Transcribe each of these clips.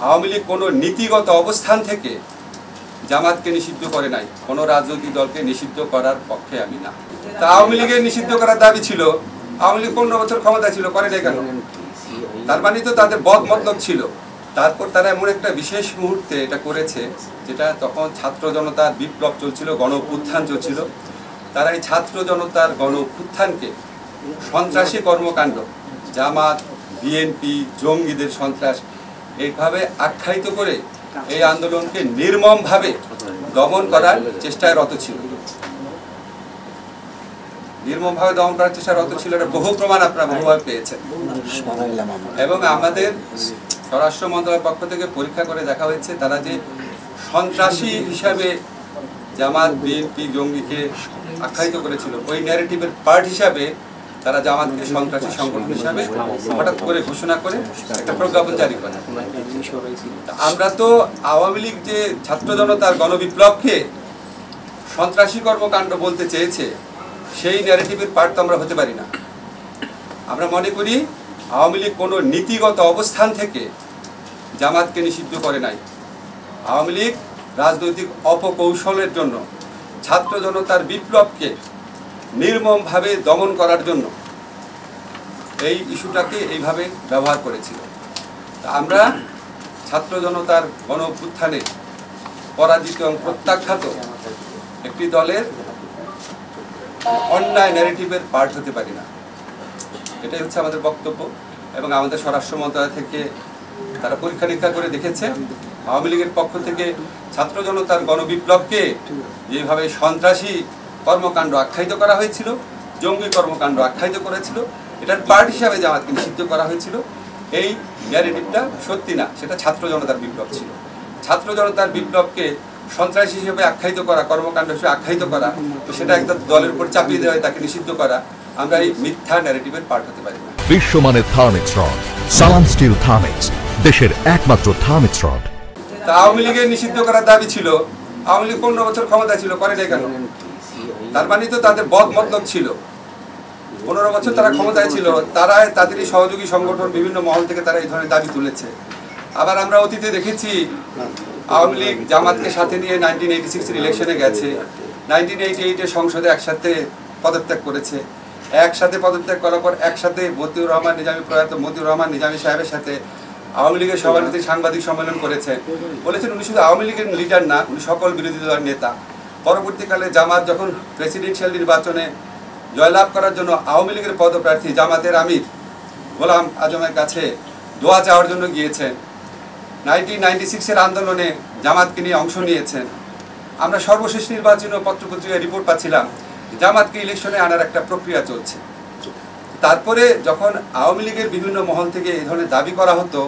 আওয়ামী লীগ কোনো নীতিগত অবস্থান থেকে জামাতকে নিষিদ্ধ করে নাই, কোনো রাজনৈতিক দলকে নিষিদ্ধ করার পক্ষে আমি না। তা আওয়ামী লীগের নিষিদ্ধ করার দাবি ছিল, আওয়ামী লীগ 15 বছর ক্ষমতায় ছিল, করে নাই কেন? তার মানে তো তাদের বদ মতলব ছিল। তারপর তারা এমন একটা বিশেষ মুহূর্তে এটা করেছে, যেটা তখন ছাত্র জনতার বিপ্লব চলছিল, গণ অভ্যুত্থান চলছিল। তারা এই ছাত্র জনতার গণ অভ্যুত্থানকে সন্ত্রাসী কর্মকাণ্ড, জামাত, বিএনপি, জঙ্গিদের সন্ত্রাস, এইভাবে আখ্যায়িত করে এই আন্দোলনকে নির্মমভাবে দমন করার চেষ্টায় রত ছিল। নির্মমভাবে দমন করার চেষ্টায় রত ছিল, এটা বহু প্রমাণ আপনারা বহুভাবে পেয়েছেন। এবং আমাদের স্বরাষ্ট্র মন্ত্রণালয়ের পক্ষ থেকে পরীক্ষা করে দেখা হয়েছে, তারা যে সন্ত্রাসী হিসাবে জামাত, বিএনপি, জঙ্গিকে আখ্যায়িত করেছিল, ওই ন্যারেটিভের পার্ট হিসাবে তারা জামাতকে সন্ত্রাসী সংগঠন হিসাবে হঠাৎ করে ঘোষণা করে একটা প্রজ্ঞাপন জারি করে। আমরা তো আওয়ামী লীগ যে ছাত্র জনতার গণবিপ্লবকে সন্ত্রাসী কর্মকাণ্ড বলতে চেয়েছে, সেই ন্যারেটিভের পার্ট তো আমরা হতে পারি না। আমরা মনে করি আওয়ামী লীগ কোনো নীতিগত অবস্থান থেকে জামাতকে নিষিদ্ধ করে নাই। আওয়ামী লীগ রাজনৈতিক অপকৌশলের জন্য ছাত্র জনতার বিপ্লবকে নির্মমভাবে দমন করার জন্য এই ইস্যুটাকে এইভাবে ব্যবহার করেছিল। আমরা ছাত্র জনতার গণ অভ্যুত্থানে পরাজিত এবং প্রত্যাখ্যাত একটি দলের অন্যায় ন্যারেটিভের পার্ট হতে পারি না। এটাই হচ্ছে আমাদের বক্তব্য। এবং আমাদের স্বরাষ্ট্র মন্ত্রণালয় থেকে তারা পরীক্ষা নিরীক্ষা করে দেখেছে, আওয়ামী লীগের পক্ষ থেকে ছাত্র জনতার গণবিপ্লবকে যেভাবে সন্ত্রাসী কর্মকাণ্ড আখ্যায়িত করা হয়েছিল, জঙ্গি কর্মকাণ্ড আখ্যায়িত করেছিল, এটার পার্ট হিসাবে জামাতকে নিষিদ্ধ করা হয়েছিল, এই ন্যারেটিভটা সত্যি না, সেটা ছাত্র জনতার বিপ্লব ছিল। ছাত্র জনতার বিপ্লবকে সন্ত্রাসী হিসেবে আখ্যায়িত করা, কর্মকাণ্ড হিসেবে আখ্যায়িত করা, তো সেটা একদম দলের উপর চাপিয়ে দেওয়া, তাকে নিষিদ্ধ করা, আমরা এই মিথ্যা ন্যারেটিভের পার্ট হতে পারি না। বিশ্বমানের থার্মিক্স রড, সালাম স্টিল থার্মিক্স, দেশের একমাত্র থার্মিক্স রড। তা আওয়ামী লীগের নিষিদ্ধ করার দাবি ছিল, আওয়ামী লীগ 15 বছর ক্ষমতায় ছিল, করে নাই কেন? তার মানে তো তাদের বদ মতলব ছিল। 15 বছর তারা ক্ষমতায় ছিল, তারা তাদেরই সহযোগী সংগঠন বিভিন্ন মহল থেকে তারা এই ধরনের দাবি তুলেছে। আবার আমরা অতীতে দেখেছি আওয়ামী লীগ জামাতকে সাথে নিয়ে 1986 ইলেকশনে গেছে, 1988 সংসদে একসাথে পদত্যাগ করেছে। একসাথে পদত্যাগ করার পর একসাথে মতিউর রহমান নিজামী, প্রয়াত মতিউর রহমান নিজামী সাহেবের সাথে আওয়ামী লীগের সভাপতি সাংবাদিক সম্মেলন করেছেন, বলেছেন উনি শুধু আওয়ামী লীগের লিডার না, উনি সকল বিরোধী দলের নেতা। পরবর্তীকালে জামাত যখন প্রেসিডেন্সিয়াল নির্বাচনে জয়লাভ করার জন্য আওয়ামী লীগের পদপ্রার্থী জামাতের আমির গোলাম আজমের কাছে দোয়া চাওয়ার জন্য গিয়েছেন। 1996 আন্দোলনে জামাতকে নিয়ে অংশ নিয়েছেন। আমরা সর্বশেষ নির্বাচনী পত্রপত্রিকায় রিপোর্ট পাচ্ছিলাম জামাতকে ইলেকশনে আনার একটা প্রক্রিয়া চলছে। তারপরে যখন আওয়ামী লীগের বিভিন্ন মহল থেকে এই ধরনের দাবি করা হতো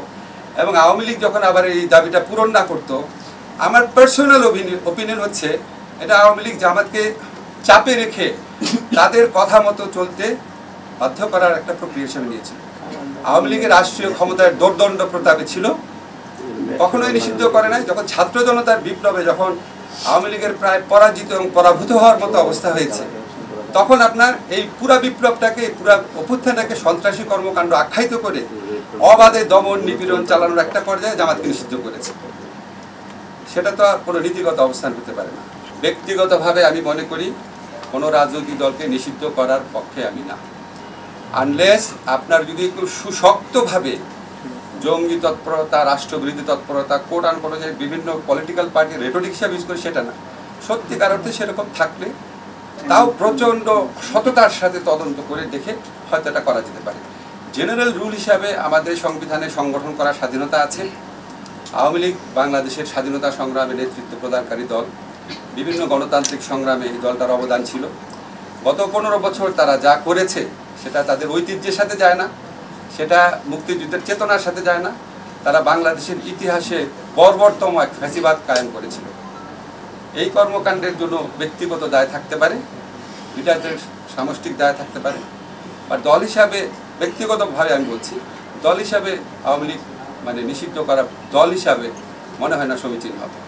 এবং আওয়ামী লীগ যখন আবার এই দাবিটা পূরণ না করতো, আমার পার্সোনাল ওপিনিয়ন হচ্ছে এটা আওয়ামী লীগ জামাতকে চাপে রেখে তাদের কথা মতো চলতে বাধ্য করার একটা প্রক্রিয়া হিসেবে নিয়েছিল। আওয়ামী লীগের রাষ্ট্রীয় ক্ষমতার দোর্দণ্ড প্রতাপে ছিল, কখনোই নিষিদ্ধ করে নাই। যখন ছাত্র জনতার বিপ্লবে যখন আওয়ামী লীগের প্রায় পরাজিত এবং পরাভূত হওয়ার মতো অবস্থা হয়েছে, তখন আপনার এই পুরা বিপ্লবটাকে, পুরা অভ্যুত্থানটাকে সন্ত্রাসী কর্মকাণ্ড আখ্যায়িত করে অবাধে দমন নিপীড়ন চালানোর একটা পর্যায়ে জামাতকে নিষিদ্ধ করেছে। সেটা তো কোনো নীতিগত অবস্থান হতে পারে না। ব্যক্তিগতভাবে আমি মনে করি কোনো রাজনৈতিক দলকে নিষিদ্ধ করার পক্ষে আমি না, আনলেস আপনার যদি একটু সুশক্তভাবে জঙ্গি তৎপরতা, রাষ্ট্রবিরোধী তৎপরতা, কোট আন কোট বিভিন্ন পলিটিক্যাল পার্টি রেটরিক হিসাবে ইউজ করে, সেটা না। সত্যিকার অর্থে সেরকম থাকলে তাও প্রচণ্ড সততার সাথে তদন্ত করে দেখে হয়তো এটা করা যেতে পারে। জেনারেল রুল হিসাবে আমাদের সংবিধানে সংগঠন করার স্বাধীনতা আছে। আওয়ামী লীগ বাংলাদেশের স্বাধীনতা সংগ্রামে নেতৃত্ব প্রদানকারী দল, বিভিন্ন গণতান্ত্রিক সংগ্রামে এই দলটার অবদান ছিল। গত 15 বছর তারা যা করেছে সেটা তাদের ঐতিহ্যের সাথে যায় না, সেটা মুক্তিযুদ্ধের চেতনার সাথে যায় না। তারা বাংলাদেশের ইতিহাসে বর্বরতম এক ফ্যাসিবাদ কায়েম করেছিল। এই কর্মকাণ্ডের জন্য ব্যক্তিগত দায় থাকতে পারে, লিডারদের সামষ্টিক দায় থাকতে পারে, বা দল হিসাবে ব্যক্তিগতভাবে আমি বলছি, দল হিসাবে আওয়ামী লীগ নিষিদ্ধ করা দল হিসাবে মনে হয় না সমীচীন হবে।